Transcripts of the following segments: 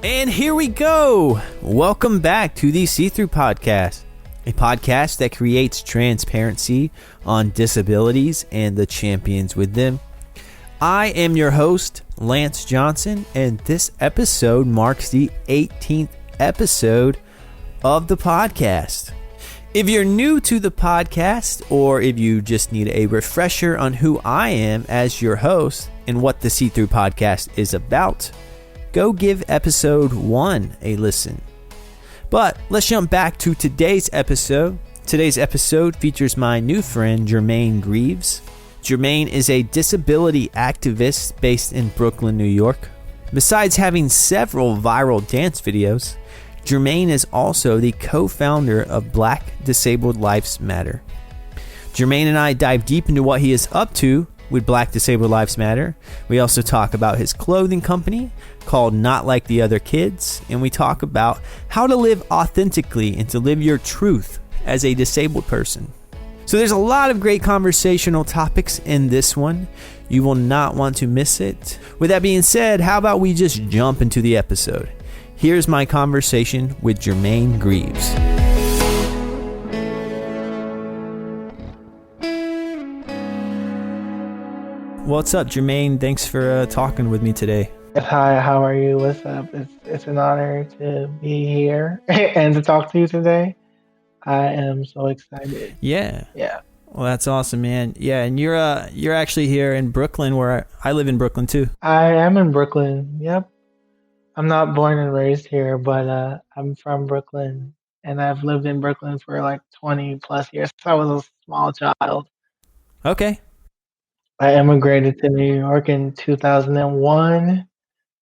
And here we go. Welcome back to the See-Through Podcast, a podcast that creates transparency on disabilities and the champions with them. I am your host, Lance Johnson, and this episode marks the 18th episode of the podcast. If you're new to the podcast, or if you just need a refresher on who I am as your host and what the See-Through Podcast is about, go give episode 1 a listen. But let's jump back to today's episode. Today's episode features my new friend, Jermaine Greaves. Jermaine is a disability activist based in Brooklyn, New York. Besides having several viral dance videos, Jermaine is also the co-founder of Black Disabled Lives Matter. Jermaine and I dive deep into what he is up to with Black Disabled Lives Matter. We also talk about his clothing company called Not Like the Other Kids, and we talk about how to live authentically and to live your truth as a disabled person. So there's a lot of great conversational topics in this one. You will not want to miss it. With that being said, how about we just jump into the episode? Here's my conversation with Jermaine Greaves. What's up, Jermaine? Thanks for talking with me today. Hi, how are you? What's up? It's an honor to be here and to talk to you today. I am so excited. Yeah. Yeah. Well, that's awesome, man. Yeah, and you're actually here in Brooklyn, where I live in Brooklyn too. I am in Brooklyn. Yep. I'm not born and raised here, but I'm from Brooklyn, and I've lived in Brooklyn for like 20 plus years. I was a small child. Okay. I immigrated to New York in 2001,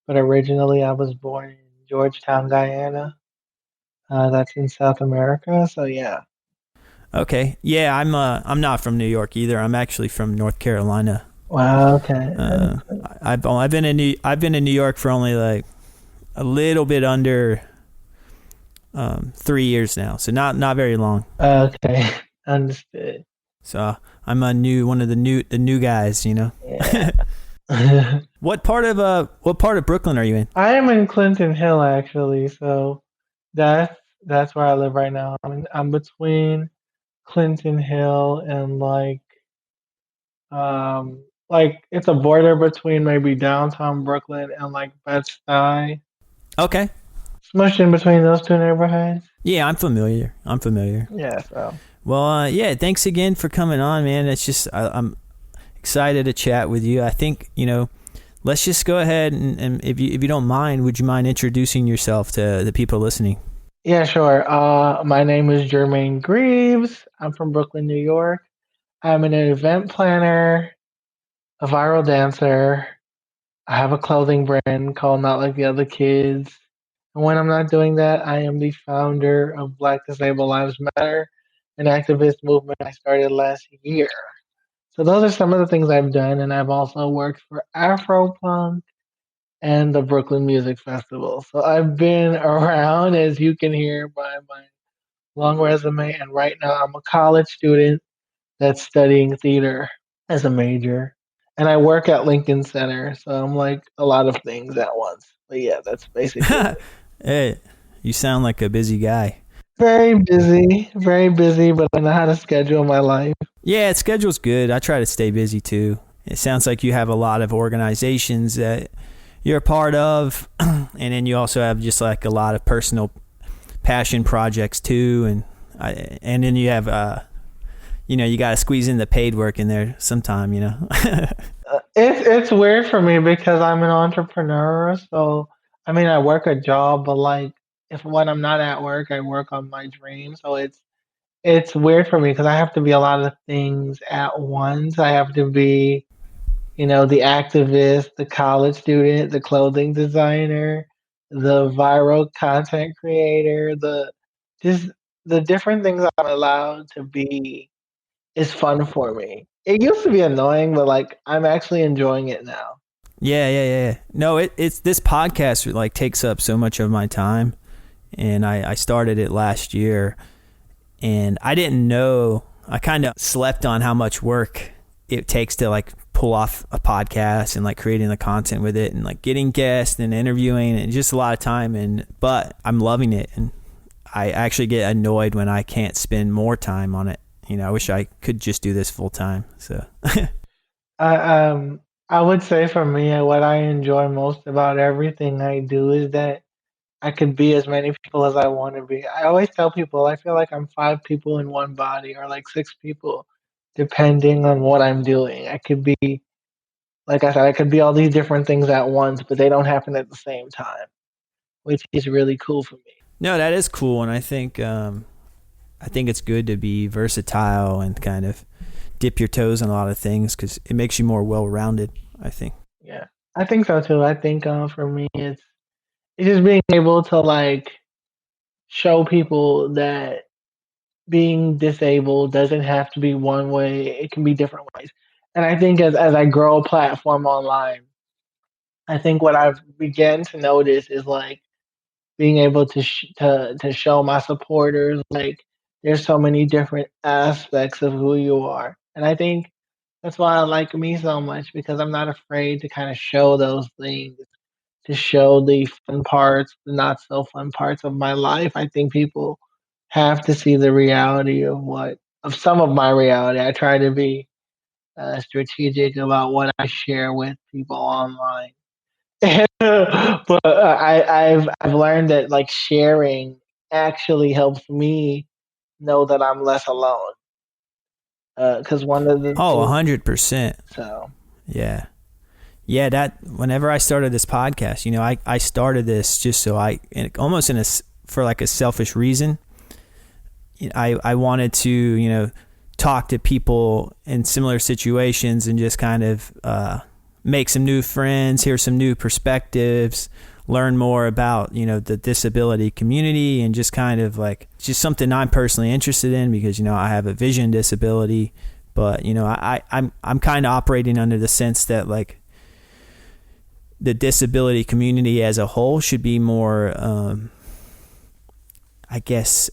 but originally I was born in Georgetown, Guyana. That's in South America. So yeah. Okay. Yeah, I'm not from New York either. I'm actually from North Carolina. Wow. Okay. I've been in New York for only like a little bit under 3 years now, so not very long. Okay, understood. So I'm one of the new guys, you know. Yeah. What part of Brooklyn are you in? I am in Clinton Hill actually, so that's where I live right now. I'm between Clinton Hill and like it's a border between maybe downtown Brooklyn and like Bed-Stuy. Okay. Smushed in between those two neighborhoods. Yeah, I'm familiar. Yeah, so. Well, yeah, thanks again for coming on, man. It's just I'm excited to chat with you. I think, let's just go ahead and if you don't mind, would you mind introducing yourself to the people listening? Yeah, sure. My name is Jermaine Greaves. I'm from Brooklyn, New York. I'm an event planner, a viral dancer. I have a clothing brand called Not Like the Other Kids. And when I'm not doing that, I am the founder of Black Disabled Lives Matter, an activist movement I started last year. So those are some of the things I've done, and I've also worked for Afropunk and the Brooklyn Music Festival. So I've been around, as you can hear by my long resume, and right now I'm a college student that's studying theater as a major. And I work at Lincoln Center, so I'm like a lot of things at once. But yeah, that's basically it. Hey, you sound like a busy guy. Very busy, but I know how to schedule my life. Yeah, schedule's good. I try to stay busy too. It sounds like you have a lot of organizations that you're a part of, and then you also have just like a lot of personal passion projects too, and then you have you got to squeeze in the paid work in there sometime, It's weird for me because I'm an entrepreneur, so I mean I work a job, but like when I'm not at work, I work on my dream. So it's weird for me because I have to be a lot of things at once. I have to be, the activist, the college student, the clothing designer, the viral content creator, just the different things I'm allowed to be is fun for me. It used to be annoying, but like I'm actually enjoying it now. Yeah. No, it's this podcast like takes up so much of my time, and I started it last year, and I didn't know. I kind of slept on how much work it takes to like pull off a podcast and like creating the content with it and like getting guests and interviewing and just a lot of time. But I'm loving it, and I actually get annoyed when I can't spend more time on it. I wish I could just do this full time. So I I would say for me, what I enjoy most about everything I do is that I could be as many people as I want to be. I always tell people I feel like I'm five people in one body, or like six people, depending on what I'm doing. I could be, like I said, I could be all these different things at once, but they don't happen at the same time, which is really cool for me. no, that is cool, and I think it's good to be versatile and kind of dip your toes in a lot of things because it makes you more well-rounded, I think. Yeah, I think so too. I think for me, it's just being able to like show people that being disabled doesn't have to be one way. It can be different ways. And I think as I grow a platform online, I think what I've began to notice is like being able to show my supporters like there's so many different aspects of who you are. And I think that's why I like me so much because I'm not afraid to kind of show those things, to show the fun parts, the not so fun parts of my life. I think people have to see the reality of some of my reality. I try to be strategic about what I share with people online. But I've learned that like sharing actually helps me know that I'm less alone. Because one of the Oh, things, 100%. so Yeah. Yeah, that whenever I started this podcast, I started this just so almost for like a selfish reason. I wanted to, talk to people in similar situations and just kind of make some new friends, hear some new perspectives, learn more about, the disability community, and just kind of like just something I'm personally interested in because, I have a vision disability, but, I'm kind of operating under the sense that like the disability community as a whole should be more, I guess,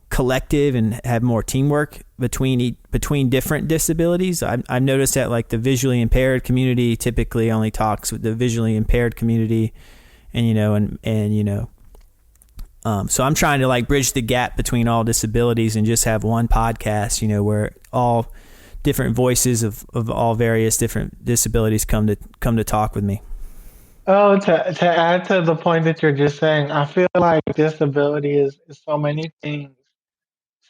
collective and have more teamwork between different disabilities. I've noticed that like the visually impaired community typically only talks with the visually impaired community, and so I'm trying to like bridge the gap between all disabilities and just have one podcast, where all different voices of all various different disabilities come to talk with me. oh, to add to the point that you're just saying, I feel like disability is so many things.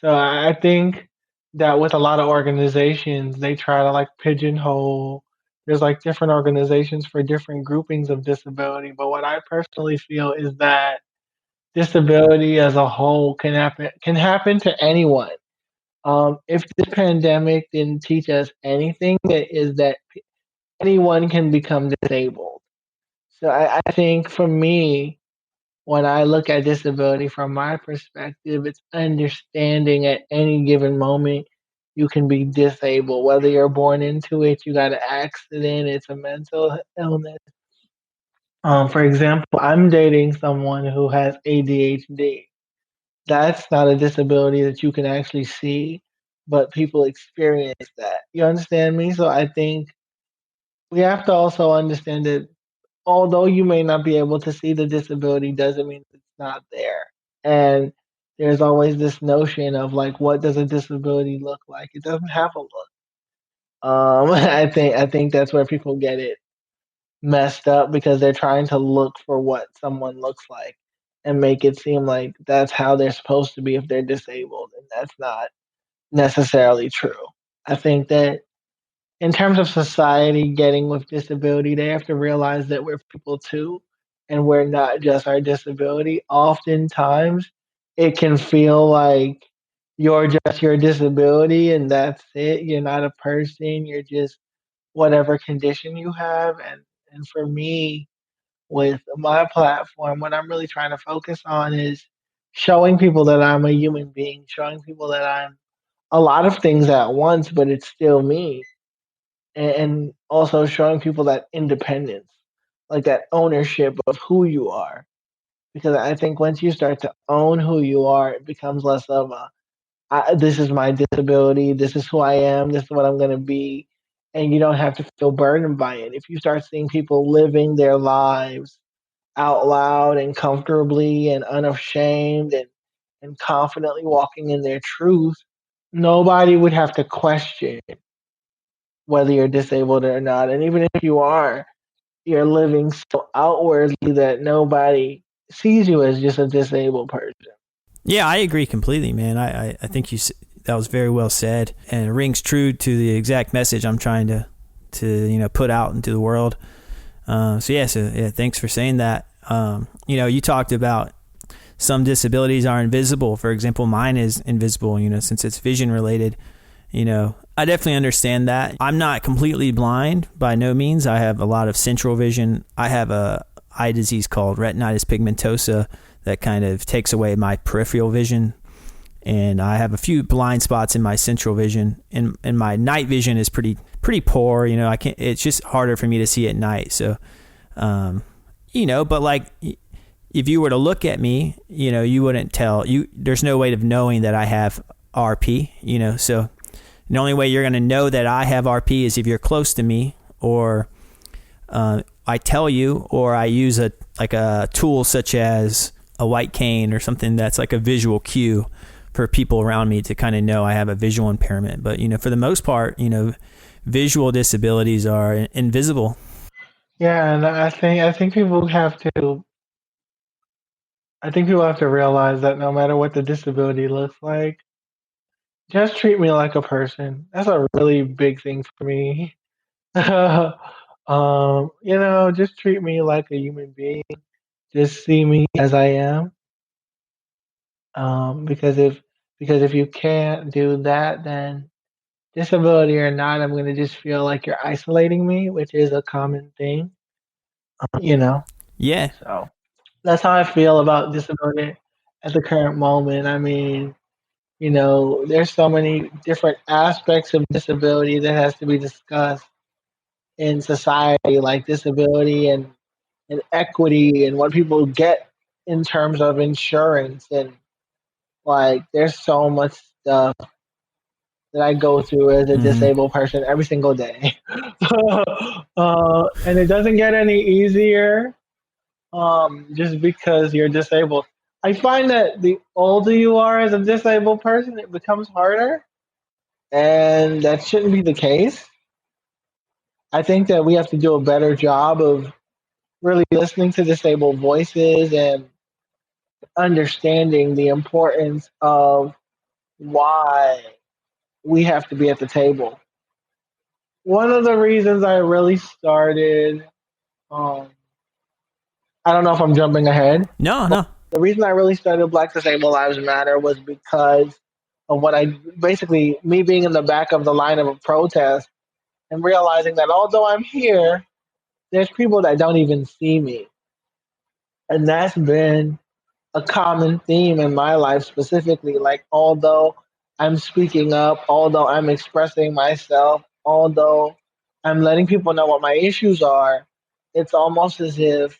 So I think that with a lot of organizations, they try to like pigeonhole. There's like different organizations for different groupings of disability. But what I personally feel is that disability as a whole can happen to anyone. If this pandemic didn't teach us anything, it is that anyone can become disabled. So I think for me, when I look at disability from my perspective, it's understanding at any given moment you can be disabled. Whether you're born into it, you got an accident, it's a mental illness. For example, I'm dating someone who has ADHD. That's not a disability that you can actually see, but people experience that. You understand me? So I think we have to also understand that although you may not be able to see the disability doesn't mean it's not there. And there's always this notion of like, what does a disability look like? It doesn't have a look. I think that's where people get it messed up because they're trying to look for what someone looks like and make it seem like that's how they're supposed to be if they're disabled, and that's not necessarily true. I think that in terms of society getting with disability, they have to realize that we're people too, and we're not just our disability. Oftentimes, it can feel like you're just your disability and that's it. You're not a person. You're just whatever condition you have. And for me, with my platform, what I'm really trying to focus on is showing people that I'm a human being, showing people that I'm a lot of things at once, but it's still me, and also showing people that independence, like that ownership of who you are. Because I think once you start to own who you are, it becomes less of this is my disability, this is who I am, this is what I'm going to be. and you don't have to feel burdened by it. If you start seeing people living their lives out loud and comfortably and unashamed and confidently walking in their truth, nobody would have to question whether you're disabled or not. And even if you are, you're living so outwardly that nobody sees you as just a disabled person. Yeah, I agree completely, man. I think that was very well said, and it rings true to the exact message I'm trying to put out into the world. So thanks for saying that. You talked about some disabilities are invisible. For example, mine is invisible. Since it's vision related. I definitely understand that. I'm not completely blind by no means. I have a lot of central vision. I have a eye disease called retinitis pigmentosa that kind of takes away my peripheral vision, and I have a few blind spots in my central vision, and my night vision is pretty poor. I can't. It's just harder for me to see at night. So, but like, if you were to look at me, you wouldn't tell. There's no way of knowing that I have RP. So the only way you're going to know that I have RP is if you're close to me, or I tell you, or I use a tool such as a white cane or something that's like a visual cue for people around me to kind of know I have a visual impairment. But, for the most part, visual disabilities are invisible. Yeah, and I think people have to. I think people have to realize that no matter what the disability looks like, just treat me like a person. That's a really big thing for me. Just treat me like a human being. Just see me as I am. Because if you can't do that, then disability or not, I'm gonna just feel like you're isolating me, which is a common thing. You know. Yeah. So that's how I feel about disability at the current moment. I mean, there's so many different aspects of disability that has to be discussed in society, like disability and equity and what people get in terms of insurance. And like, there's so much stuff that I go through as a Mm-hmm. disabled person every single day. And it doesn't get any easier just because you're disabled. I find that the older you are as a disabled person, it becomes harder, and that shouldn't be the case. I think that we have to do a better job of really listening to disabled voices and understanding the importance of why we have to be at the table. One of the reasons I really started, um, I don't know if I'm jumping ahead, No, no. the reason I really started Black Disabled Lives Matter was because of what I basically, me being in the back of the line of a protest and realizing that although I'm here, there's people that don't even see me. And that's been a common theme in my life specifically. Like, although I'm speaking up, although I'm expressing myself, although I'm letting people know what my issues are, it's almost as if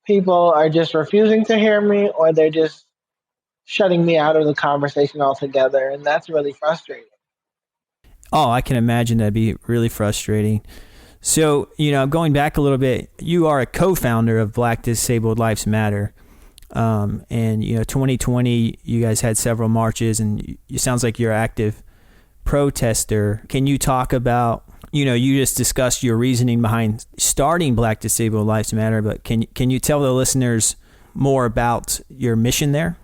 people are just refusing to hear me, or they're just shutting me out of the conversation altogether. And that's really frustrating. Oh, I can imagine that'd be really frustrating. So, going back a little bit, you are a co-founder of Black Disabled Lives Matter. And 2020, you guys had several marches, and it sounds like you're an active protester. Can you talk about, you just discussed your reasoning behind starting Black Disabled Lives Matter, but can you tell the listeners more about your mission there?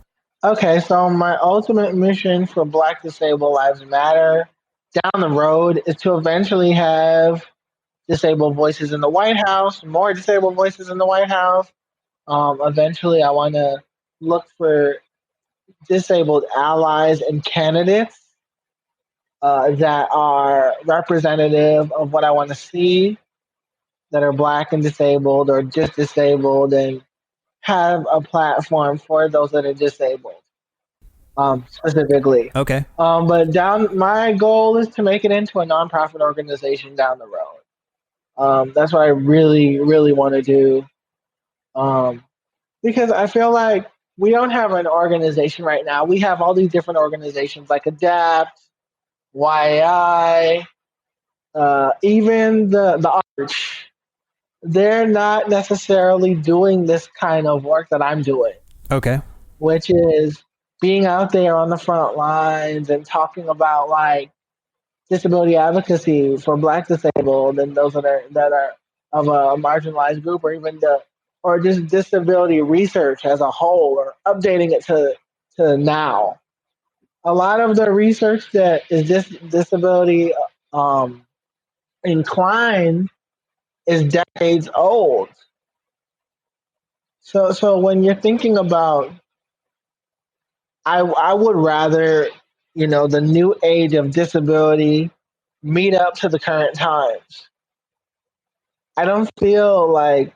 Okay, so my ultimate mission for Black Disabled Lives Matter down the road is to eventually have disabled voices in the White House, more disabled voices in the White House. Eventually, I want to look for disabled allies and candidates that are representative of what I want to see, that are Black and disabled or just disabled, and have a platform for those that are disabled, specifically. Okay. But my goal is to make it into a nonprofit organization down the road. That's what I really, really want to do. Um, because I feel like we don't have an organization right now. We have all these different organizations like ADAPT, YI, Even the arch, they're not necessarily doing this kind of work that I'm doing, Okay. which is being out there on the front lines and talking about like disability advocacy for Black disabled and those that are of a marginalized group, or even the or just disability research as a whole, or updating it to now. A lot of the research that is disability um, inclined is decades old. So when you're thinking about, I would rather, the new age of disability meet up to the current times. I don't feel like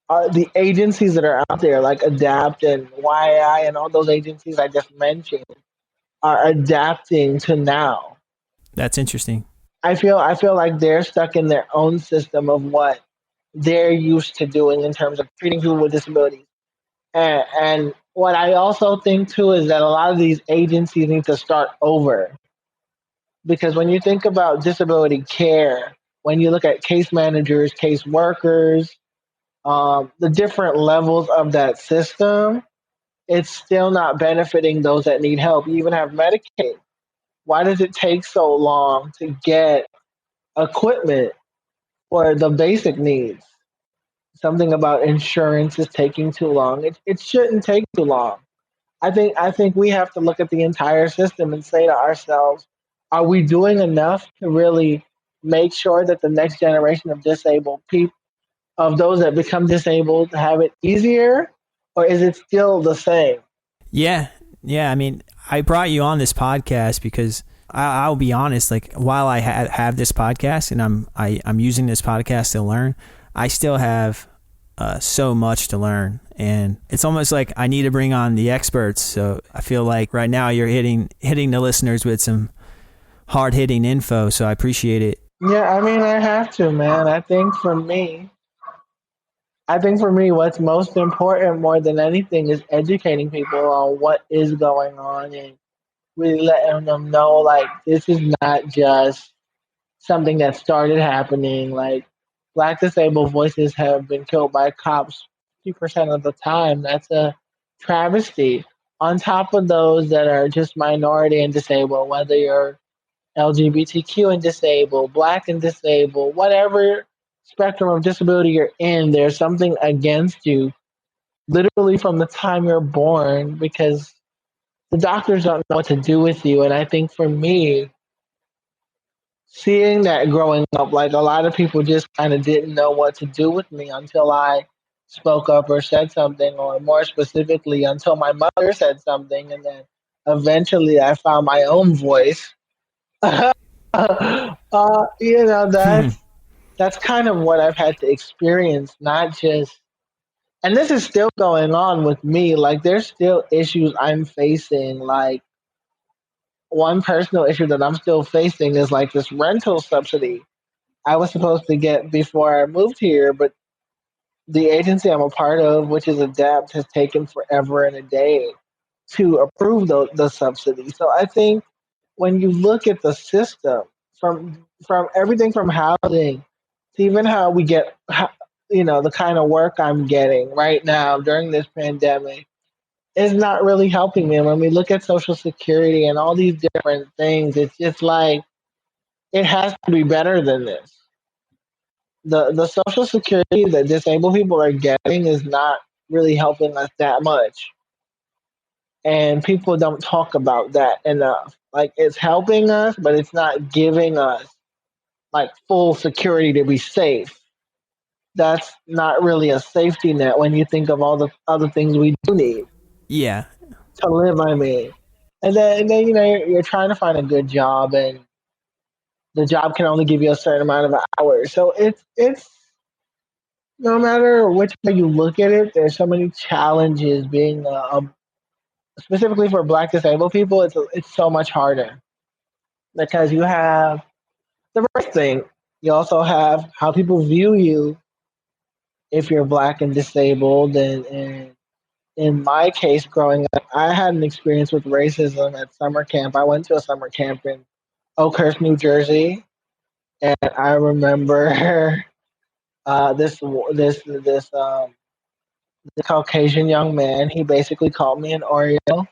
the agencies that are out there, like Adapt and YI and all those agencies I just mentioned, are adapting to now. That's interesting. I feel like they're stuck in their own system of what they're used to doing in terms of treating people with disabilities. And what I also think too is that a lot of these agencies need to start over, because when you think about disability care, when you look at case managers, case workers, the different levels of that system, it's still not benefiting those that need help. You even have Medicaid. Why does it take so long to get equipment for the basic needs? Something about insurance is taking too long. It shouldn't take too long. I think we have to look at the entire system and say to ourselves, are we doing enough to really make sure that the next generation of disabled people, of those that become disabled, have it easier, or is it still the same? Yeah. Yeah. I mean, I brought you on this podcast because I'll be honest, like while I have this podcast and I'm using this podcast to learn, I still have so much to learn. And it's almost like I need to bring on the experts. So I feel like right now you're hitting the listeners with some hard hitting info. So I appreciate it. Yeah, I mean, I have to, man. I think for me, what's most important more than anything is educating people on what is going on, and really letting them know, like, this is not just something that started happening. Like, Black disabled voices have been killed by cops 50% of the time. That's a travesty. On top of those that are just minority and disabled, whether you're LGBTQ and disabled, Black and disabled, whatever spectrum of disability you're in, there's something against you literally from the time you're born, because the doctors don't know what to do with you. And I think for me, seeing that growing up, like a lot of people just kind of didn't know what to do with me until I spoke up or said something, or more specifically, until my mother said something. And then eventually I found my own voice. That's kind of what I've had to experience, not just, and this is still going on with me. Like, there's still issues I'm facing. Like, one personal issue that I'm still facing is like this rental subsidy I was supposed to get before I moved here, but the agency I'm a part of, which is Adapt, has taken forever and a day to approve the subsidy. So I think when you look at the system, from everything from housing to even how we get, the kind of work I'm getting right now during this pandemic, is not really helping me. And when we look at Social Security and all these different things, it's just like it has to be better than this. The Social Security that disabled people are getting is not really helping us that much, and people don't talk about that enough. Like, it's helping us, but it's not giving us like full security to be safe. That's not really a safety net when you think of all the other things we do need Yeah. to live. I mean, and then you're trying to find a good job, and the job can only give you a certain amount of hours. So it's no matter which way you look at it, there's so many challenges being specifically for Black disabled people. It's so much harder because you have the race thing. You also have how people view you if you're Black and disabled. And in my case, growing up, I had an experience with racism at summer camp. I went to a summer camp in Oakhurst, New Jersey, and I remember this Caucasian young man. He basically called me an Oreo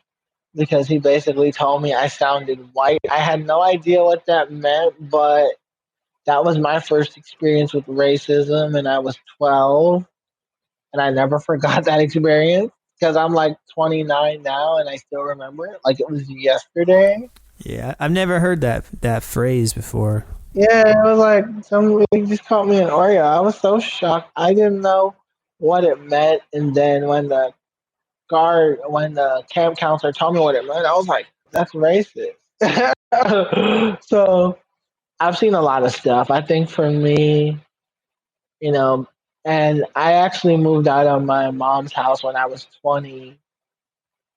because he basically told me I sounded white. I had no idea what that meant, but that was my first experience with racism, and I was 12, and I never forgot that experience because I'm like 29 now, and I still remember it like it was yesterday. Yeah, I've never heard that phrase before. Yeah, it was like somebody just called me an Oreo. I was so shocked. I didn't know what it meant, and then when the camp counselor told me what it meant, I was like, "That's racist." So I've seen a lot of stuff. I think for me, you know, and I actually moved out of my mom's house when I was 20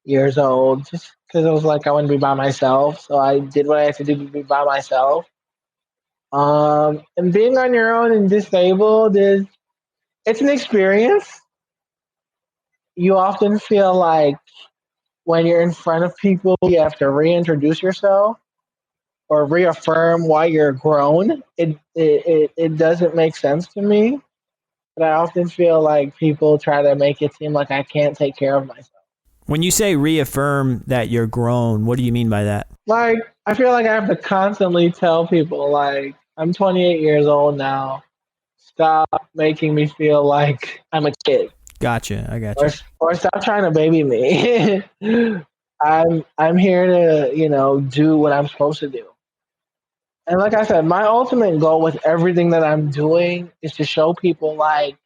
years old, just because I was like, I want to be by myself. So I did what I had to do to be by myself. And being on your own and disabled is it's an experience. You often feel like when you're in front of people, you have to reintroduce yourself or reaffirm why you're grown. It doesn't make sense to me. But I often feel like people try to make it seem like I can't take care of myself. When you say reaffirm that you're grown, what do you mean by that? Like, I feel like I have to constantly tell people, like, I'm 28 years old now. Stop making me feel like I'm a kid. Gotcha. I got or you. or stop trying to baby me. I'm here to do what I'm supposed to do. And like I said, my ultimate goal with everything that I'm doing is to show people like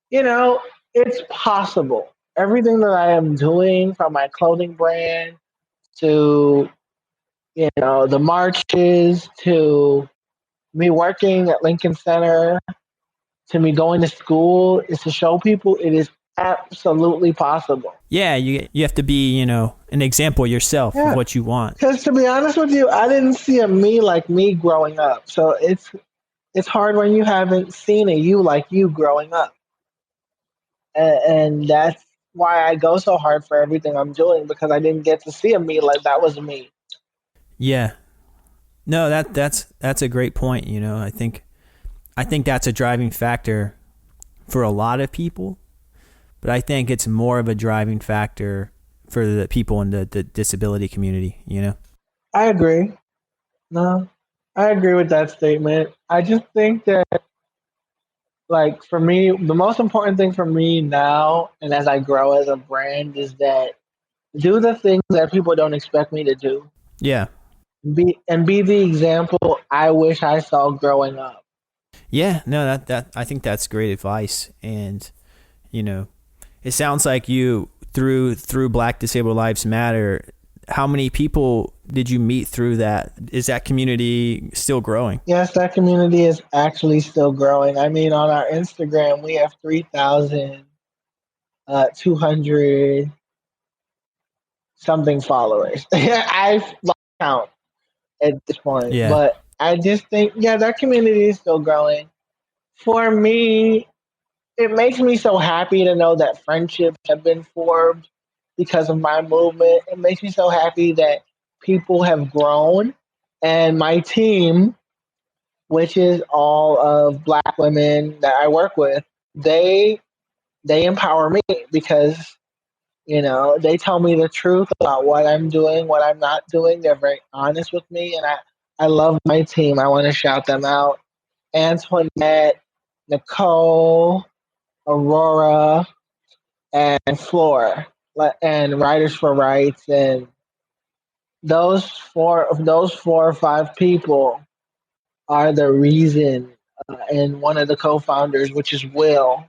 you know it's possible. Everything that I am doing, from my clothing brand to the marches to me working at Lincoln Center to me going to school, is to show people it is absolutely possible. Yeah, you have to be, an example yourself of Yeah. what you want. Because to be honest with you, I didn't see a me like me growing up. So it's hard when you haven't seen a you like you growing up, and that's why I go so hard for everything I'm doing, because I didn't get to see a me like that was me. Yeah. No, that's a great point, I think that's a driving factor for a lot of people, but I think it's more of a driving factor for the people in the disability community. I agree. No, I agree with that statement. I just think that, like, for me, the most important thing for me now, and as I grow as a brand, is that do the things that people don't expect me to do. Yeah. Be the example I wish I saw growing up. Yeah, no, that I think that's great advice. And, you know, it sounds like you through Black Disabled Lives Matter, how many people did you meet through that? Is that community still growing? Yes, that community is actually still growing. I mean, on our Instagram, we have 3,200 something followers. I've lost count at this point, Yeah. but I just think, yeah, that community is still growing. For me, it makes me so happy to know that friendships have been formed because of my movement. It makes me so happy that people have grown, and my team, which is all of Black women that I work with, they they empower me because they tell me the truth about what I'm doing, what I'm not doing. They're very honest with me, and I love my team. I want to shout them out: Antoinette, Nicole, Aurora, and Floor, and Writers for Rights, and those four or five people are the reason, and one of the co-founders, which is Will.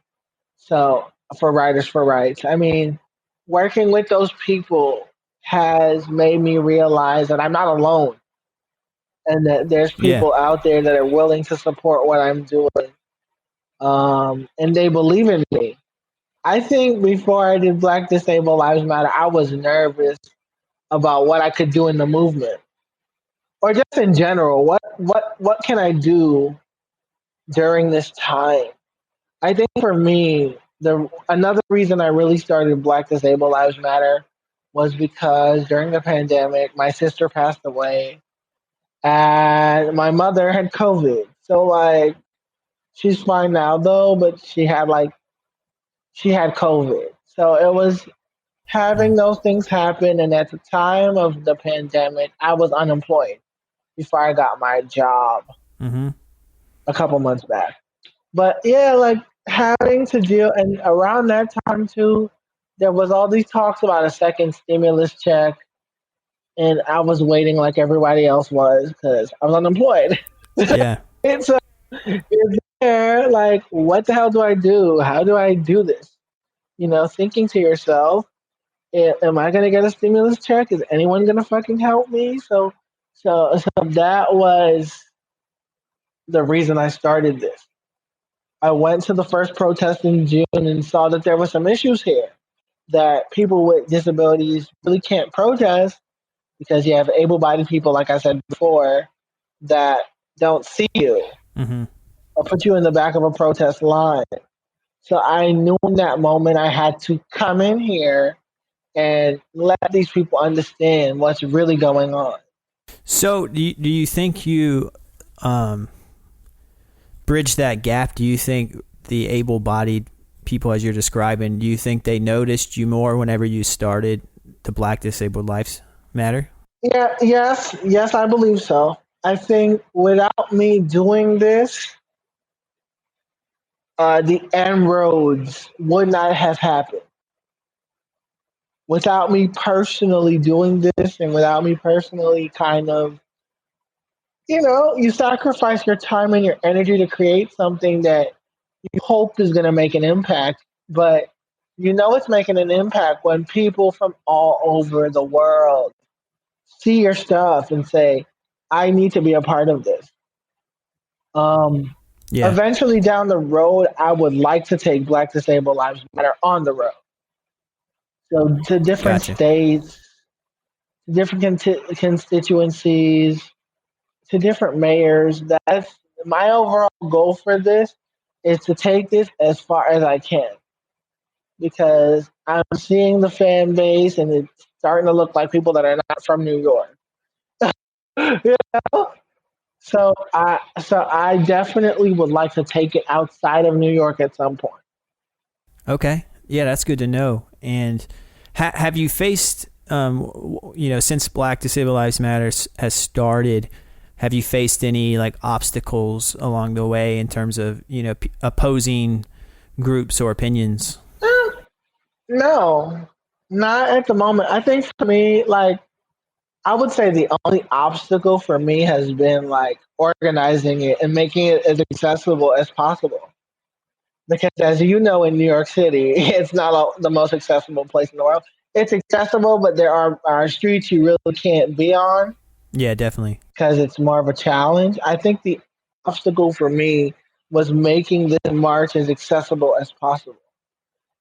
So for Writers for Rights, I mean, working with those people has made me realize that I'm not alone, and that there's Yeah. people out there that are willing to support what I'm doing, and they believe in me. I think before I did Black Disabled Lives Matter, I was nervous about what I could do in the movement, or just in general. What can I do during this time? I think for me, the another reason I really started Black Disabled Lives Matter was because during the pandemic, my sister passed away, and my mother had COVID. So like she's fine now though, but she had COVID. So it was having those things happen, and at the time of the pandemic, I was unemployed before I got my job Mm-hmm. a couple months back. But yeah, like having to deal, and around that time too, there was all these talks about a second stimulus check, and I was waiting like everybody else was because I was unemployed. Yeah. And so you're there, like, what the hell do I do? How do I do this? You know, thinking to yourself, am I gonna get a stimulus check? Is anyone gonna fucking help me? So that was the reason I started this. I went to the first protest in June and saw that there were some issues here that people with disabilities really can't protest because you have able-bodied people, like I said before, that don't see you Mm-hmm. or put you in the back of a protest line. So I knew in that moment I had to come in here and let these people understand what's really going on. So do you think you um, bridge that gap? Do you think the able-bodied people, as you're describing, do you think they noticed you more whenever you started the Black Disabled Lives Matter? Yeah, yes, I believe so. I think without me doing this, the end roads would not have happened. Without me personally doing this and without me personally kind of, you sacrifice your time and your energy to create something that you hope is going to make an impact, but you know it's making an impact when people from all over the world see your stuff and say, I need to be a part of this. Um, Yeah. Eventually down the road, I would like to take Black Disabled Lives Matter on the road. So to different Gotcha. states, different constituencies, to different mayors. That's my overall goal for this is to take this as far as I can because I'm seeing the fan base and it's starting to look like people that are not from New York. You know? So I definitely would like to take it outside of New York at some point. Okay. Yeah, that's good to know. And have you faced, since Black Disabled Lives Matters has started, have you faced any like obstacles along the way in terms of, opposing groups or opinions? No, not at the moment. I think for me, like I would say the only obstacle for me has been like organizing it and making it as accessible as possible. Because as you know, in New York City, it's not the most accessible place in the world. It's accessible, but there are streets you really can't be on Yeah, definitely. because it's more of a challenge. I think the obstacle for me was making this march as accessible as possible.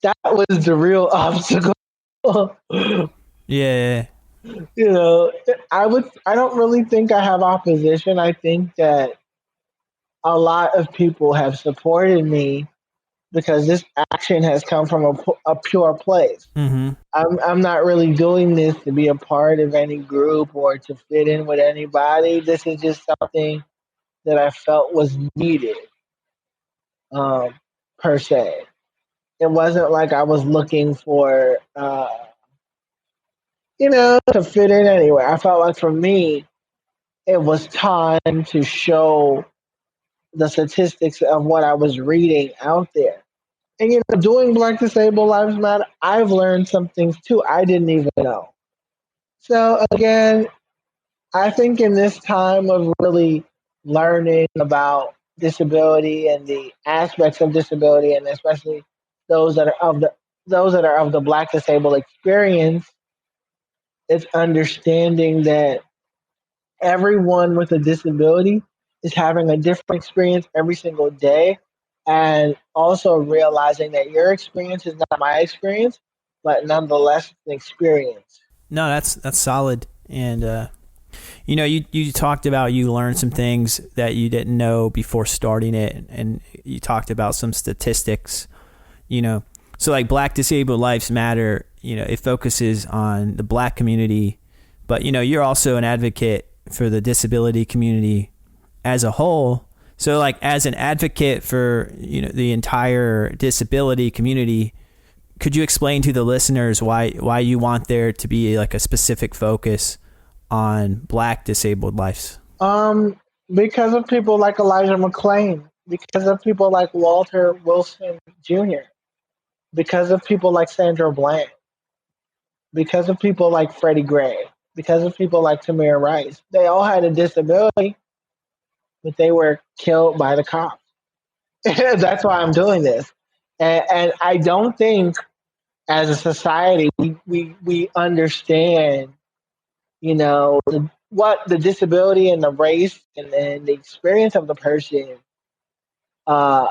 That was the real obstacle. Yeah. You know, I don't really think I have opposition. I think that a lot of people have supported me because this action has come from a pure place. Mm-hmm. I'm not really doing this to be a part of any group or to fit in with anybody. This is just something that I felt was needed, um, per se. It wasn't like I was looking for, to fit in anywhere. I felt like for me, it was time to show the statistics of what I was reading out there. And doing Black Disabled Lives Matter, I've learned some things too I didn't even know. So again, I think in this time of really learning about disability and the aspects of disability, and especially those that are of the those that are of the Black disabled experience, it's understanding that everyone with a disability is having a different experience every single day, and also realizing that your experience is not my experience, but nonetheless an experience. No, that's solid. And you talked about you learned some things that you didn't know before starting it, and you talked about some statistics. So like Black Disabled Lives Matter, it focuses on the Black community, but you're also an advocate for the disability community as a whole. So like as an advocate for, the entire disability community, could you explain to the listeners why you want there to be like a specific focus on Black disabled lives? Because of people like Elijah McClain, because of people like Walter Wilson Jr., because of people like Sandra Bland, because of people like Freddie Gray, because of people like Tamir Rice. They all had a disability, but they were killed by the cops. That's why I'm doing this. And I don't think as a society we understand, what the disability and the race and the experience of the person, uh,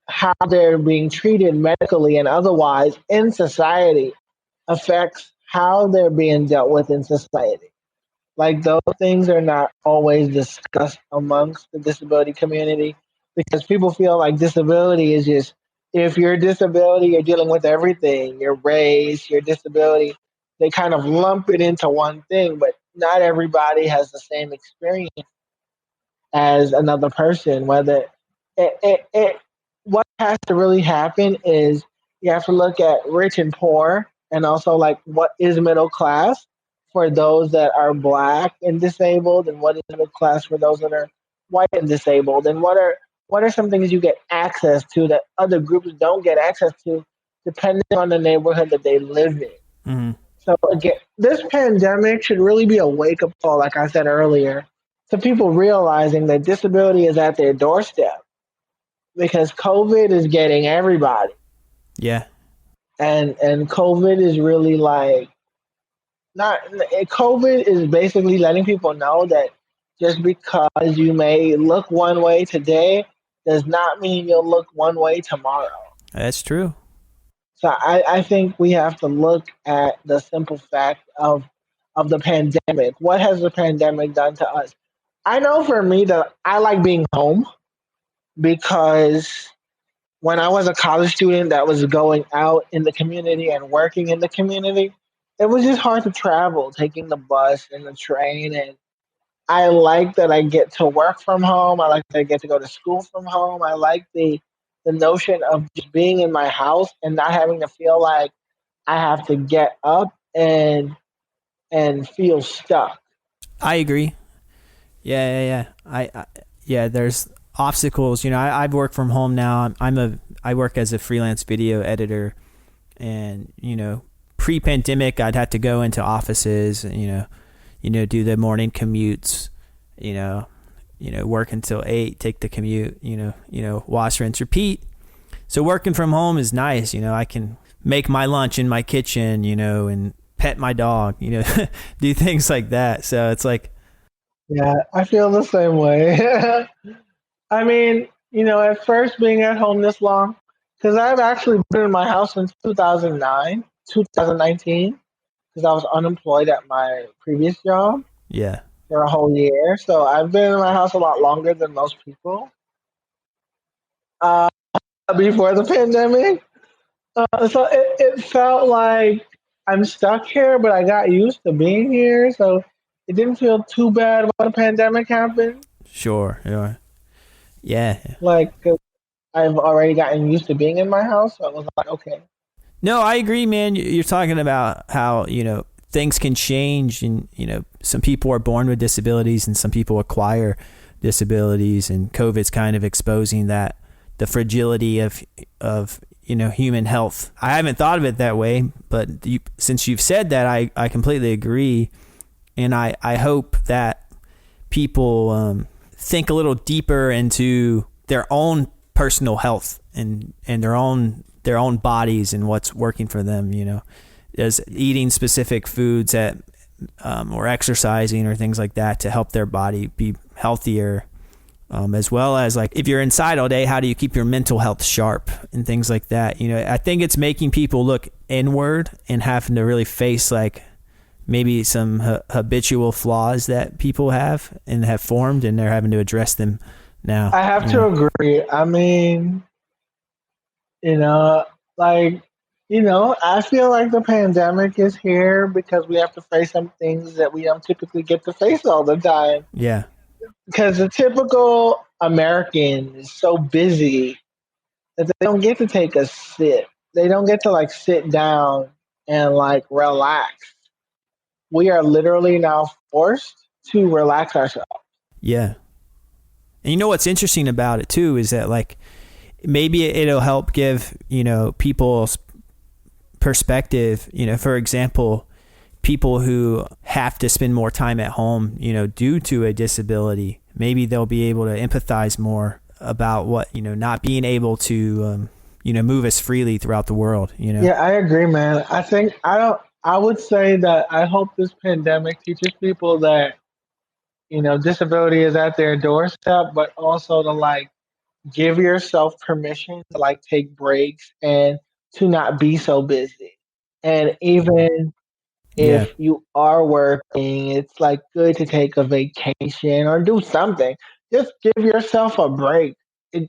how they're being treated medically and otherwise in society affects how they're being dealt with in society. Like those things are not always discussed amongst the disability community because people feel like disability is just if you're a disability, you're dealing with everything, your race, your disability. They kind of lump it into one thing, but not everybody has the same experience as another person. Whether it what has to really happen is you have to look at rich and poor, and also like what is middle class for those that are black and disabled, and what is middle class for those that are white and disabled, and what are some things you get access to that other groups don't get access to, depending on the neighborhood that they live in. Mm-hmm. So again, this pandemic should really be a wake up call, like I said earlier, to people realizing that disability is at their doorstep because COVID is getting everybody. Yeah. And COVID is really like not COVID is basically letting people know that just because you may look one way today does not mean you'll look one way tomorrow. That's true. So I think we have to look at the simple fact of the pandemic. What has the pandemic done to us? I know for me that I like being home because when I was a college student that was going out in the community and working in the community, it was just hard to travel, taking the bus and the train. And I like that I get to work from home. I like that I get to go to school from home. I like the notion of just being in my house and not having to feel like I have to get up and feel stuck. I agree. Yeah. Yeah. There's obstacles. I've worked from home now. I work as a freelance video editor, and pre-pandemic, I'd have to go into offices. Do the morning commutes. Work until 8, take the commute. Wash, rinse, repeat. So working from home is nice. I can make my lunch in my kitchen. And pet my dog. Do things like that. So it's like. Yeah, I feel the same way. I mean, at first being at home this long, because I've actually been in my house since 2009, 2019, because I was unemployed at my previous job Yeah. for a whole year. So I've been in my house a lot longer than most people uh, before the pandemic. So it felt like I'm stuck here, but I got used to being here. So it didn't feel too bad when the pandemic happened. Sure. Yeah. Like, 'cause I've already gotten used to being in my house. So I was like, okay. No, I agree, man. You're talking about how, things can change, and, some people are born with disabilities and some people acquire disabilities, and COVID's kind of exposing the fragility of human health. I haven't thought of it that way, but since you've said that, I completely agree. And I hope that people think a little deeper into their own personal health and their own bodies and what's working for them. As eating specific foods that or exercising or things like that to help their body be healthier. As well as like if you're inside all day, how do you keep your mental health sharp and things like that? I think it's making people look inward and having to really face like maybe some habitual flaws that people have and have formed, and they're having to address them now. I have to agree. I mean, like, I feel like the pandemic is here because we have to face some things that we don't typically get to face all the time. Yeah. Because the typical American is so busy that they don't get to take a sit. They don't get to like sit down and like relax. We are literally now forced to relax ourselves. Yeah. And you know what's interesting about it too is that like maybe it'll help give, people's perspective, for example, people who have to spend more time at home, due to a disability, maybe they'll be able to empathize more about what, not being able to, move as freely throughout the world. Yeah, I agree, man. I think I don't. I would say that I hope this pandemic teaches people that disability is at their doorstep, but also to like give yourself permission to like take breaks and to not be so busy. And even Yeah. if you are working, it's like good to take a vacation or do something. Just give yourself a break. It,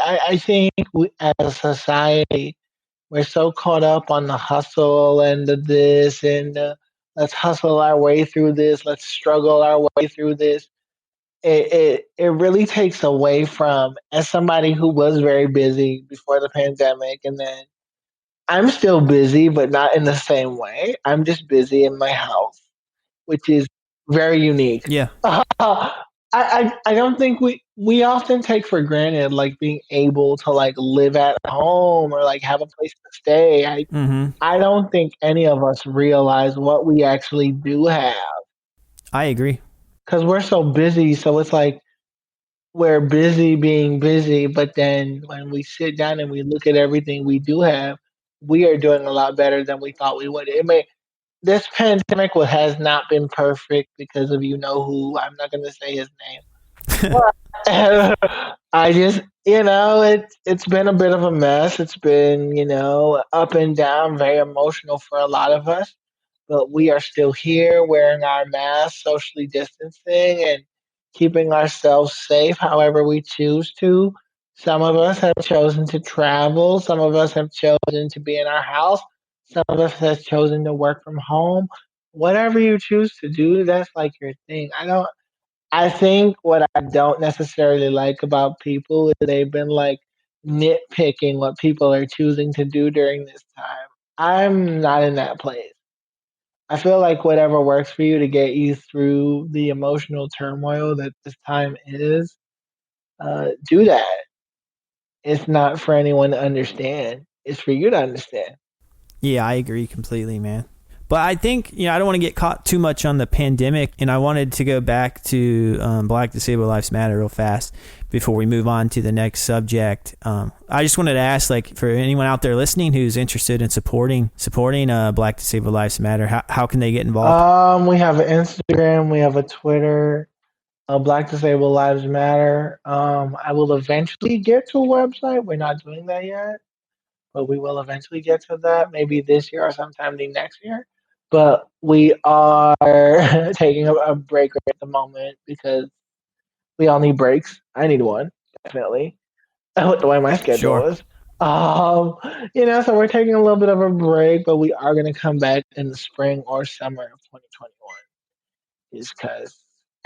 I think we, as a society, we're so caught up on the hustle and the this and let's hustle our way through this. Let's struggle our way through this. It really takes away from, as somebody who was very busy before the pandemic, and then I'm still busy, but not in the same way. I'm just busy in my house, which is very unique. Yeah. I don't think we often take for granted like being able to like live at home or like have a place to stay. Mm-hmm. I don't think any of us realize what we actually do have I agree. because we're so busy. So it's like we're busy being busy, but then when we sit down and we look at everything we do have, we are doing a lot better than we thought we would. It may This pandemic has not been perfect because of who. I'm not going to say his name. But I just, it's been a bit of a mess. It's been, up and down, very emotional for a lot of us. But we are still here wearing our masks, socially distancing, and keeping ourselves safe however we choose to. Some of us have chosen to travel. Some of us have chosen to be in our house. Some of us have chosen to work from home. Whatever you choose to do, that's like your thing. I think what I don't necessarily like about people is they've been like nitpicking what people are choosing to do during this time. I'm not in that place. I feel like whatever works for you to get you through the emotional turmoil that this time is, do that. It's not for anyone to understand. It's for you to understand. Yeah, I agree completely, man. But I think, I don't want to get caught too much on the pandemic, and I wanted to go back to Black Disabled Lives Matter real fast before we move on to the next subject. I just wanted to ask, like, for anyone out there listening who's interested in supporting Black Disabled Lives Matter, how can they get involved? We have an Instagram, we have a Twitter, Black Disabled Lives Matter. I will eventually get to a website. We're not doing that yet, but we will eventually get to that, maybe this year or sometime the next year. But we are taking a break right at the moment because we all need breaks. I need one, definitely, with the way my schedule Sure. is. Um, so we're taking a little bit of a break, but we are going to come back in the spring or summer of 2021. Is because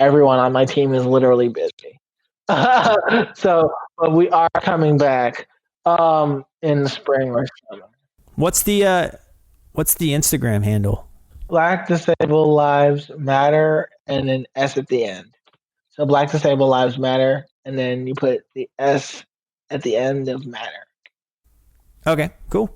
everyone on my team is literally busy. But we are coming back in the spring or summer. What's the Instagram handle? Black Disabled Lives Matter and then S at the end. So Black Disabled Lives Matter and then you put the S at the end of matter. Okay, cool.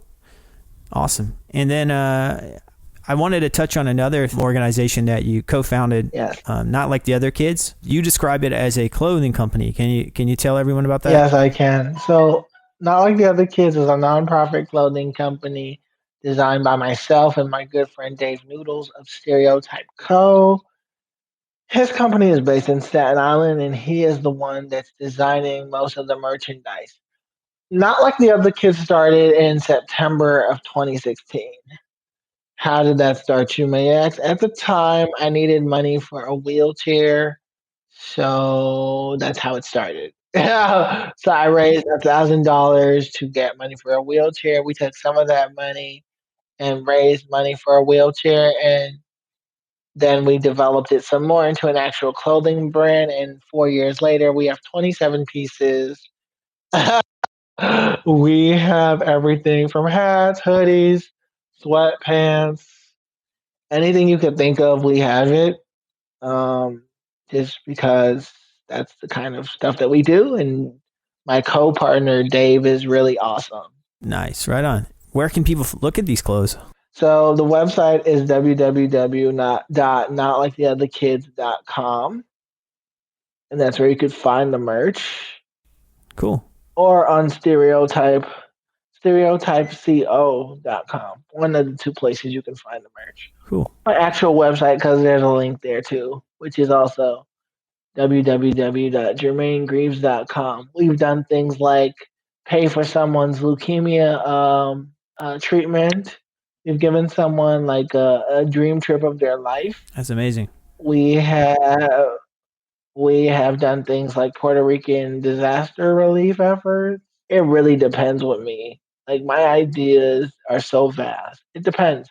Awesome. And then I wanted to touch on another organization that you co-founded. Yes. Not like the other kids. You describe it as a clothing company. Can you tell everyone about that? Yes, I can. So Not Like the Other Kids is a nonprofit clothing company designed by myself and my good friend Dave Noodles of Stereotype Co. His company is based in Staten Island, and he is the one that's designing most of the merchandise. Not Like the Other Kids started in September of 2016. How did that start, you may ask? At the time, I needed money for a wheelchair, so that's how it started. Yeah. So I raised $1,000 to get money for a wheelchair. We took some of that money and raised money for a wheelchair, and then we developed it some more into an actual clothing brand. And 4 years later, we have 27 pieces. We have everything from hats, hoodies, sweatpants, anything you could think of. We have it. Um, just because that's the kind of stuff that we do. And my co-partner Dave is really awesome. Nice, right on. Where can people look at these clothes? So the website is www.notliketheotherkids.com, and that's where you could find the merch, Cool, or on stereotypeco.com. One of the two places you can find the merch. cool. My actual website, because there's a link there too, which is also www.jermainegreaves.com. We've done things like pay for someone's leukemia treatment. We've given someone like a dream trip of their life. That's amazing. We have we have done things like Puerto Rican disaster relief efforts. It really depends with me. Like my ideas are so vast. It depends.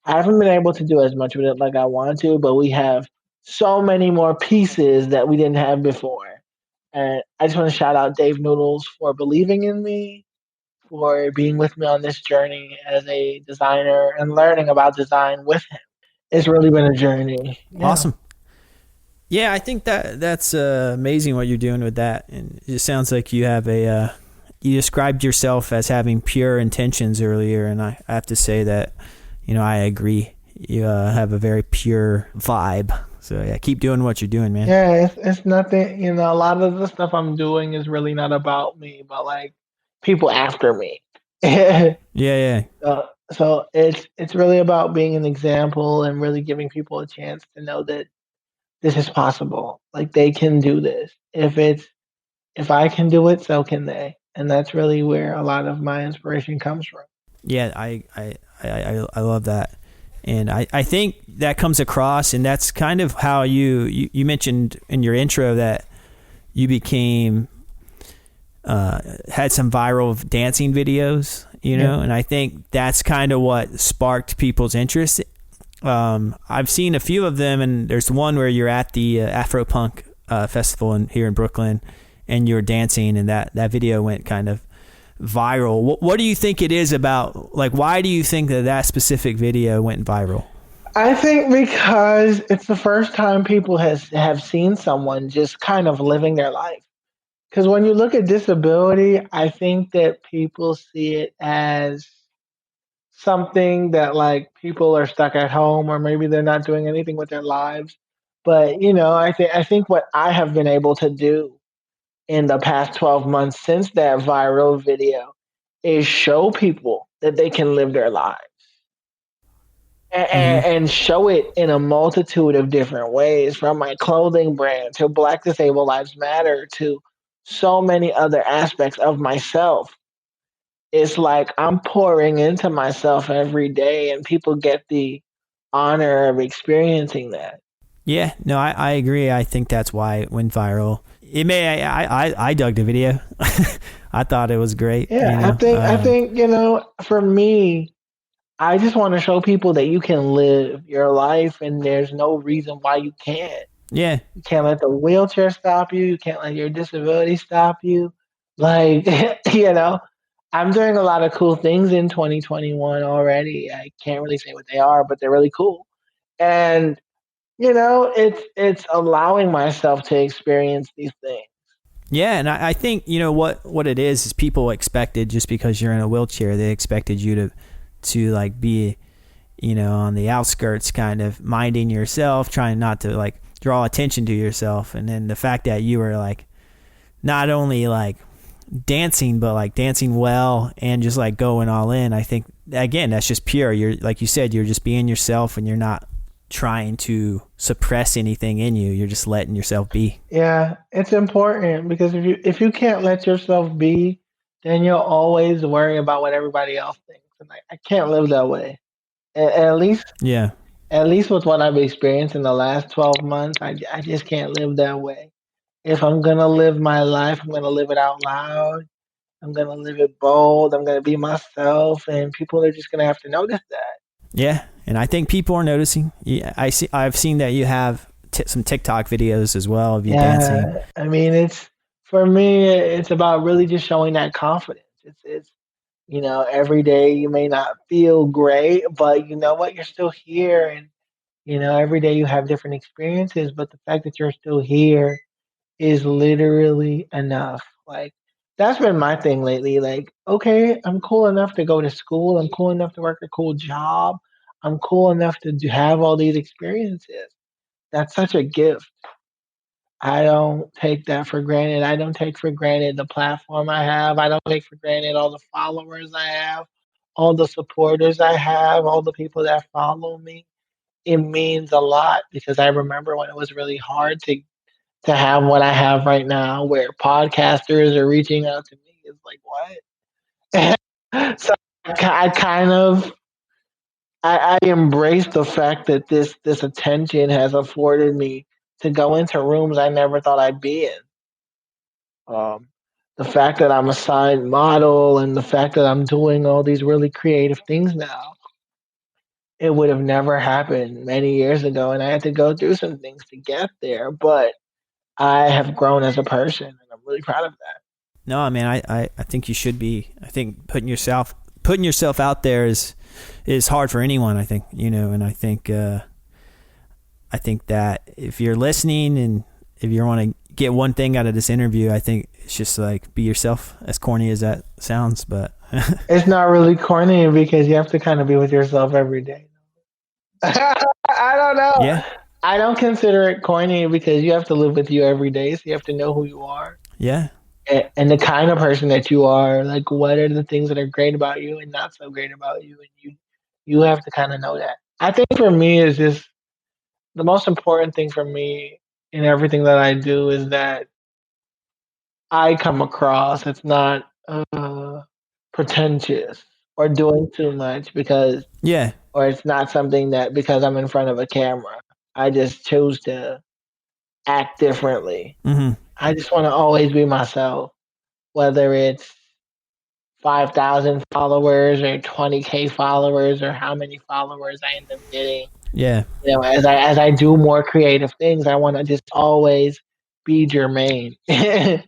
I haven't been able to do as much with it like I want to, but we have so many more pieces that we didn't have before. And I just want to shout out Dave Noodles for believing in me, for being with me on this journey as a designer and learning about design with him. It's really been a journey. Yeah. Awesome. Yeah, I think that's amazing what you're doing with that, and it sounds like you have you described yourself as having pure intentions earlier, and I have to say that, I agree. You have a very pure vibe. So yeah, keep doing what you're doing, man. Yeah, it's nothing, a lot of the stuff I'm doing is really not about me, but like people after me. Yeah, yeah, So it's really about being an example and really giving people a chance to know that this is possible. Like they can do this. If I can do it, so can they. And that's really where a lot of my inspiration comes from. yeah. I love that, and I think that comes across, and that's kind of how you mentioned in your intro that you became had some viral dancing videos, Yeah. and I think that's kind of what sparked people's interest. I've seen a few of them, and there's one where you're at the Afropunk festival here in Brooklyn, and you're dancing, and that video went kind of viral. What do you think it is about? Like, why do you think that specific video went viral? I think because it's the first time people have seen someone just kind of living their life. Because when you look at disability, I think that people see it as something that like people are stuck at home or maybe they're not doing anything with their lives. But I think what I have been able to do in the past 12 months since that viral video is show people that they can live their lives, Mm-hmm. and show it in a multitude of different ways, from my clothing brand to Black Disabled Lives Matter to so many other aspects of myself. It's like I'm pouring into myself every day, and people get the honor of experiencing that. Yeah, no, I agree. I think that's why it went viral. It may I dug the video. I thought it was great. Yeah, I think for me, I just want to show people that you can live your life, and there's no reason why you can't. Yeah, You can't let the wheelchair stop you. You can't let your disability stop you. Like, I'm doing a lot of cool things in 2021 already. I can't really say what they are, but they're really cool. And it's allowing myself to experience these things. yeah, and I think what it is people expected, just because you're in a wheelchair, they expected you to like be on the outskirts, kind of minding yourself, trying not to like draw attention to yourself. And then the fact that you were like not only like dancing, but like dancing well and just like going all in, I think again that's just pure. You're, like you said, you're just being yourself, and you're not trying to suppress anything in you. You're just letting yourself be. Yeah, it's important because if you can't let yourself be, then you'll always worry about what everybody else thinks. And I can't live that way. At least Yeah. at least with what I've experienced in the last 12 months, I just can't live that way. if I'm gonna live my life, I'm gonna live it out loud. I'm gonna live it bold. I'm gonna be myself, and people are just gonna have to notice that. Yeah, and I think people are noticing. Yeah, I've seen that you have some TikTok videos as well of you dancing. Yeah, I mean, it's for me. It's about really just showing that confidence. It's every day you may not feel great, but you know what? You're still here, and every day you have different experiences. But the fact that you're still here is literally enough. Like that's been my thing lately. Like, okay, I'm cool enough to go to school. I'm cool enough to work a cool job. I'm cool enough to have all these experiences. That's such a gift. I don't take that for granted. I don't take for granted the platform I have. I don't take for granted all the followers I have, all the supporters I have, all the people that follow me. It means a lot because I remember when it was really hard to have what I have right now, where podcasters are reaching out to me. It's like what? So I kind of I embrace the fact that this attention has afforded me to go into rooms I never thought I'd be in. Um, the fact that I'm a signed model and the fact that I'm doing all these really creative things now, it would have never happened many years ago, and I had to go through some things to get there. But I have grown as a person, and I'm really proud of that. No, I mean, I think you should be. I think putting yourself out there is hard for anyone. I think and I think that if you're listening and if you want to get one thing out of this interview, I think it's just like be yourself. As corny as that sounds, but It's not really corny because you have to kind of be with yourself every day. I don't know. yeah, I don't consider it corny because you have to live with you every day, so you have to know who you are yeah. and the kind of person that you are. Like, what are the things that are great about you and not so great about you, and you have to kind of know that. I think for me is just the most important thing for me in everything that I do is that I come across. It's not pretentious or doing too much because, Yeah. or it's not something that because I'm in front of a camera, I just choose to act differently. Mm-hmm. I just want to always be myself, whether it's 5,000 followers or 20K followers or how many followers I end up getting. Yeah. As I do more creative things, I want to just always be Jermaine. And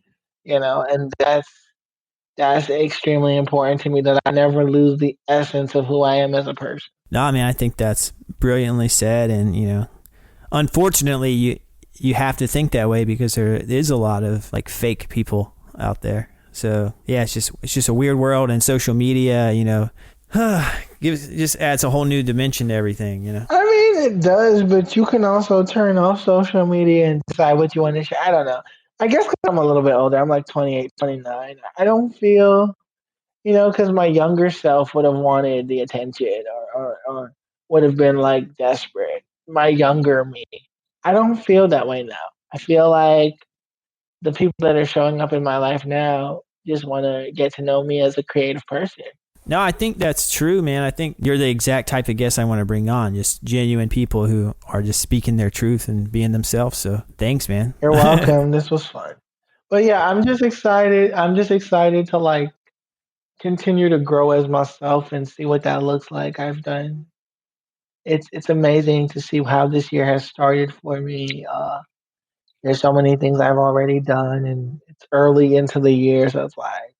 that's extremely important to me that I never lose the essence of who I am as a person. No, I mean, I think that's brilliantly said, and unfortunately, you have to think that way because there is a lot of like fake people out there. So yeah, it's just a weird world, and social media, just adds a whole new dimension to everything. I mean, it does, but you can also turn off social media and decide what you want to share. I don't know. I guess 'cause I'm a little bit older. I'm like 28, 29. I don't feel, because my younger self would have wanted the attention or would have been like desperate. My younger me. I don't feel that way now. I feel like the people that are showing up in my life now just want to get to know me as a creative person. No, I think that's true, man. I think you're the exact type of guest I want to bring on. Just genuine people who are just speaking their truth and being themselves. So thanks, man. You're welcome. This was fun. But yeah, I'm just excited. I'm just excited to like continue to grow as myself and see what that looks like. I've done. It's amazing to see how this year has started for me. There's so many things I've already done, and it's early into the year, so it's like,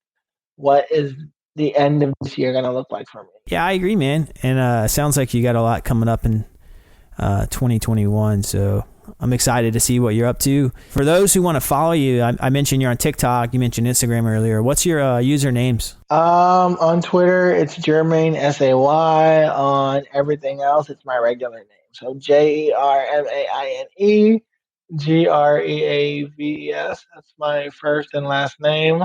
what is the end of this year gonna look like for me? Yeah, I agree, man. And it sounds like you got a lot coming up in 2021. So I'm excited to see what you're up to. For those who want to follow you, I mentioned you're on TikTok. You mentioned Instagram earlier. What's your usernames? On Twitter, it's Jermaine Say. On everything else, it's my regular name. So JermainGreaves. That's my first and last name.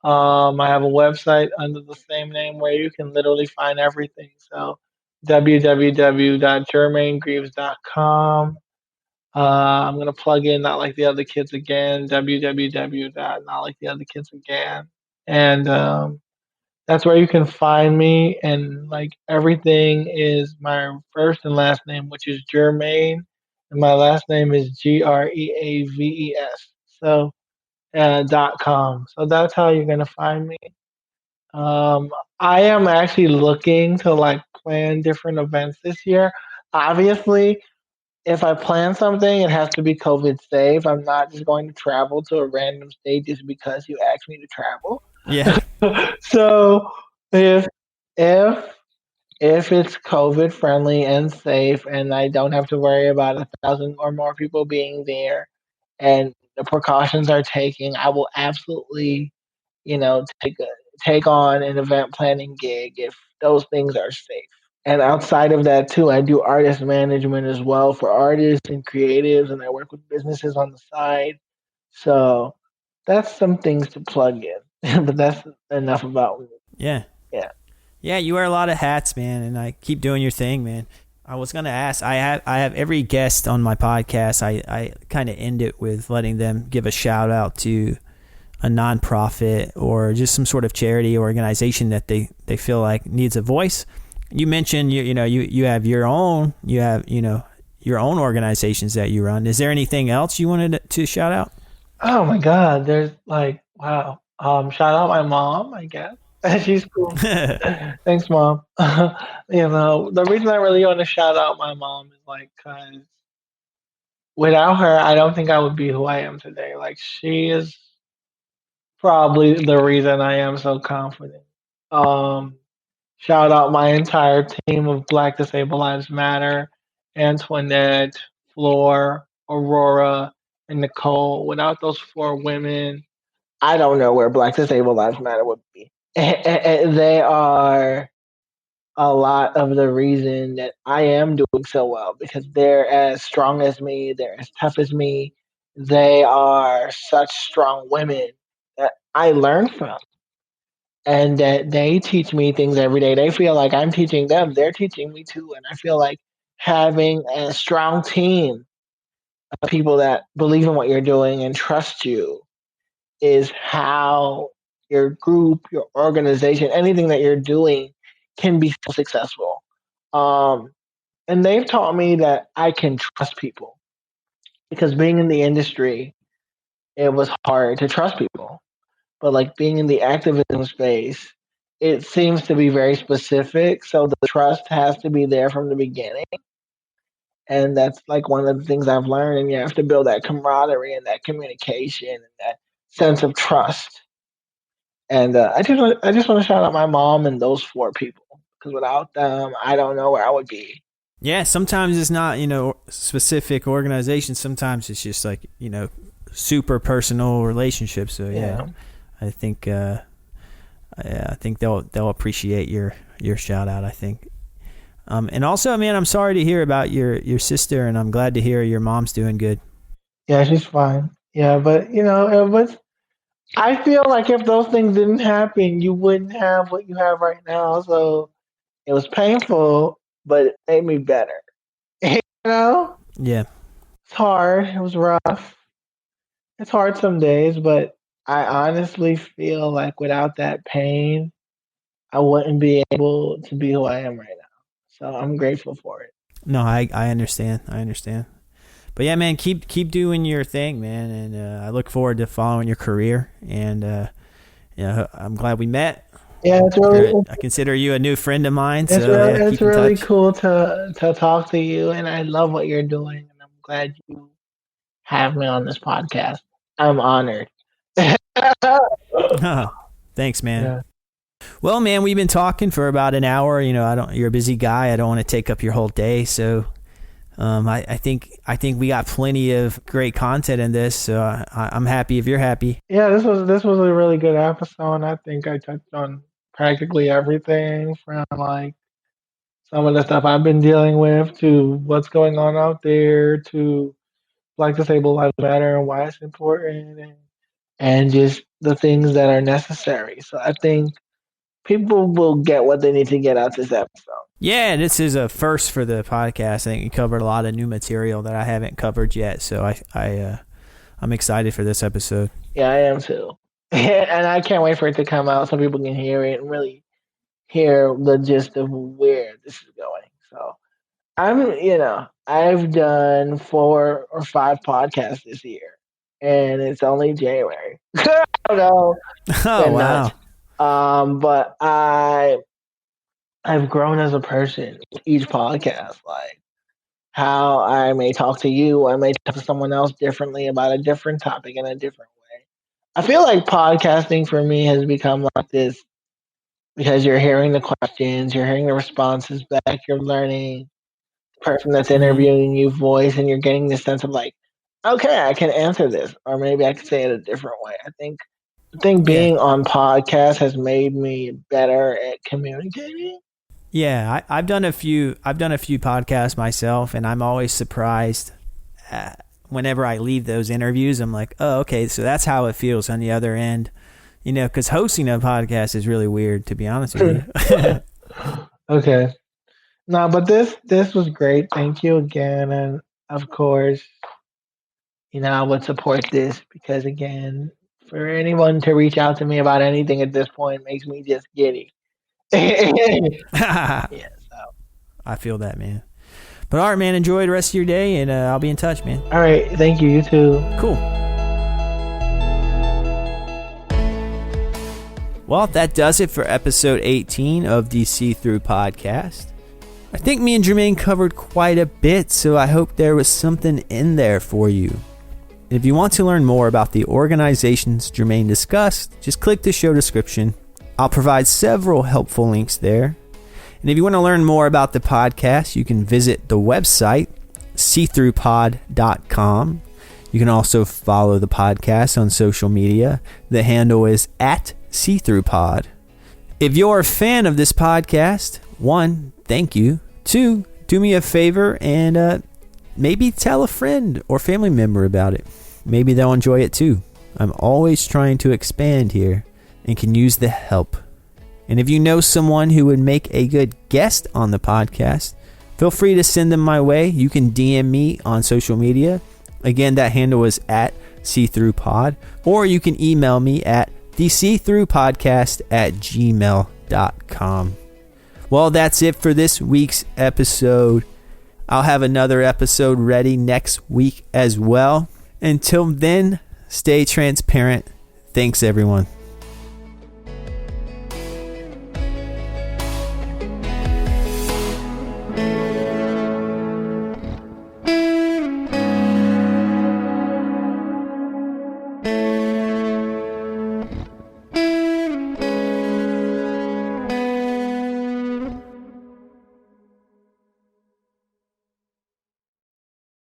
I have a website under the same name where you can literally find everything. So www.jermaingreaves.com. I'm gonna plug in Not Like the Other Kids again. www.notliketheotherkids again. And that's where you can find me. And like everything is my first and last name, which is Jermaine, and my last name is Greaves. So .com. So that's how you're gonna find me. Um, I am actually looking to like plan different events this year. Obviously, if I plan something, it has to be COVID safe. I'm not just going to travel to a random state just because you asked me to travel. Yeah. So if if if it's COVID friendly and safe, and I don't have to worry about 1,000 or more people being there, and the precautions are taken, I will absolutely, take on an event planning gig if those things are safe. And outside of that too, I do artist management as well for artists and creatives, and I work with businesses on the side. So that's some things to plug in. But that's enough about me. Yeah. Yeah. Yeah, you wear a lot of hats, man, and I keep doing your thing, man. I was gonna ask. I have every guest on my podcast. I kind of end it with letting them give a shout out to a nonprofit or just some sort of charity organization that they feel like needs a voice. You mentioned you have your own your own organizations that you run. Is there anything else you wanted to shout out? Oh my God, there's like wow. Shout out my mom, I guess. She's cool. Thanks, mom. The reason I really want to shout out my mom is like because without her, I don't think I would be who I am today. Like she is probably the reason I am so confident. Um, Shout out my entire team of Black Disabled Lives Matter, Antoinette, Floor, Aurora, and Nicole. Without those four women, I don't know where Black Disabled Lives Matter would be. They are a lot of the reason that I am doing so well because they're as strong as me, they're as tough as me. They are such strong women that I learn from and that they teach me things every day. They feel like I'm teaching them, they're teaching me too. And I feel like having a strong team of people that believe in what you're doing and trust you is how your group, your organization, anything that you're doing can be so successful. Um, and they've taught me that I can trust people because being in the industry, it was hard to trust people. But like being in the activism space, it seems to be very specific. So the trust has to be there from the beginning. And that's like one of the things I've learned. And you have to build that camaraderie and that communication and that sense of trust. And I just want to shout out my mom and those four people because without them, I don't know where I would be. Yeah, sometimes it's not specific organizations. Sometimes it's just like super personal relationships. So yeah, Yeah. I think I think they'll appreciate your shout out. I think. And also, man, I'm sorry to hear about your sister, and I'm glad to hear your mom's doing good. Yeah, she's fine. Yeah, but it was. I feel like if those things didn't happen, you wouldn't have what you have right now. So it was painful, but it made me better. Yeah. It's hard. It was rough. It's hard some days, but I honestly feel like without that pain, I wouldn't be able to be who I am right now. So I'm grateful for it. No, I understand. I understand. But yeah, man, keep doing your thing, man, and I look forward to following your career. And I'm glad we met. Yeah, I consider you a new friend of mine. it's So really yeah, it's keep in really touch. cool to talk to you, and I love what you're doing, and I'm glad you have me on this podcast. I'm honored. Oh, thanks, man. Yeah. Well, man, we've been talking for about an hour. You're a busy guy. I don't want to take up your whole day. So, I think we got plenty of great content in this. So I'm happy if you're happy. Yeah, this was a really good episode. I think I touched on practically everything from like some of the stuff I've been dealing with to what's going on out there to Black Disabled Lives Matter and why it's important and just the things that are necessary. So I think people will get what they need to get out this episode. Yeah, this is a first for the podcast. I think you covered a lot of new material that I haven't covered yet. So I'm excited for this episode. Yeah, I am too. And I can't wait for it to come out so people can hear it and really hear the gist of where this is going. So I've done 4 or 5 podcasts this year. and it's only January. I don't know. It's Oh, been nuts. wow. But I've grown as a person each podcast. Like how I may talk to you, I may talk to someone else differently about a different topic in a different way. I feel like podcasting for me has become like this because you're hearing the questions, you're hearing the responses back, you're learning the person that's Mhm. interviewing you voice, and you're getting this sense of like, okay, I can answer this, or maybe I can say it a different way. I think Yeah. being on podcast has made me better at communicating. Yeah, I've done a few. I've done a few podcasts myself, and I'm always surprised whenever I leave those interviews. I'm like, oh, okay, so that's how it feels on the other end. You know, because hosting a podcast is really weird, to be honest with you. Okay. No, but this was great. Thank you again, and of course, I would support this because again, for anyone to reach out to me about anything at this point makes me just giddy. I Yeah. So, feel that, man. But all right, man, enjoy the rest of your day, and I'll be in touch, man. all right. Thank you. You too. Cool. Well, that does it for episode 18 of the See Through podcast. I think me and Jermaine covered quite a bit, so I hope there was something in there for you. And if you want to learn more about the organizations Jermaine discussed, just click the show description. I'll provide several helpful links there. And if you want to learn more about the podcast, you can visit the website, seethroughpod.com. You can also follow the podcast on social media. The handle is @seethroughpod. If you're a fan of this podcast, 1, thank you. 2, do me a favor and maybe tell a friend or family member about it. Maybe they'll enjoy it too. I'm always trying to expand here and can use the help. And if you know someone who would make a good guest on the podcast, feel free to send them my way. You can DM me on social media. Again, that handle is @seethroughpod, or you can email me at theseethroughpodcast@gmail.com. Well, that's it for this week's episode. I'll have another episode ready next week as well. Until then, stay transparent. Thanks, everyone.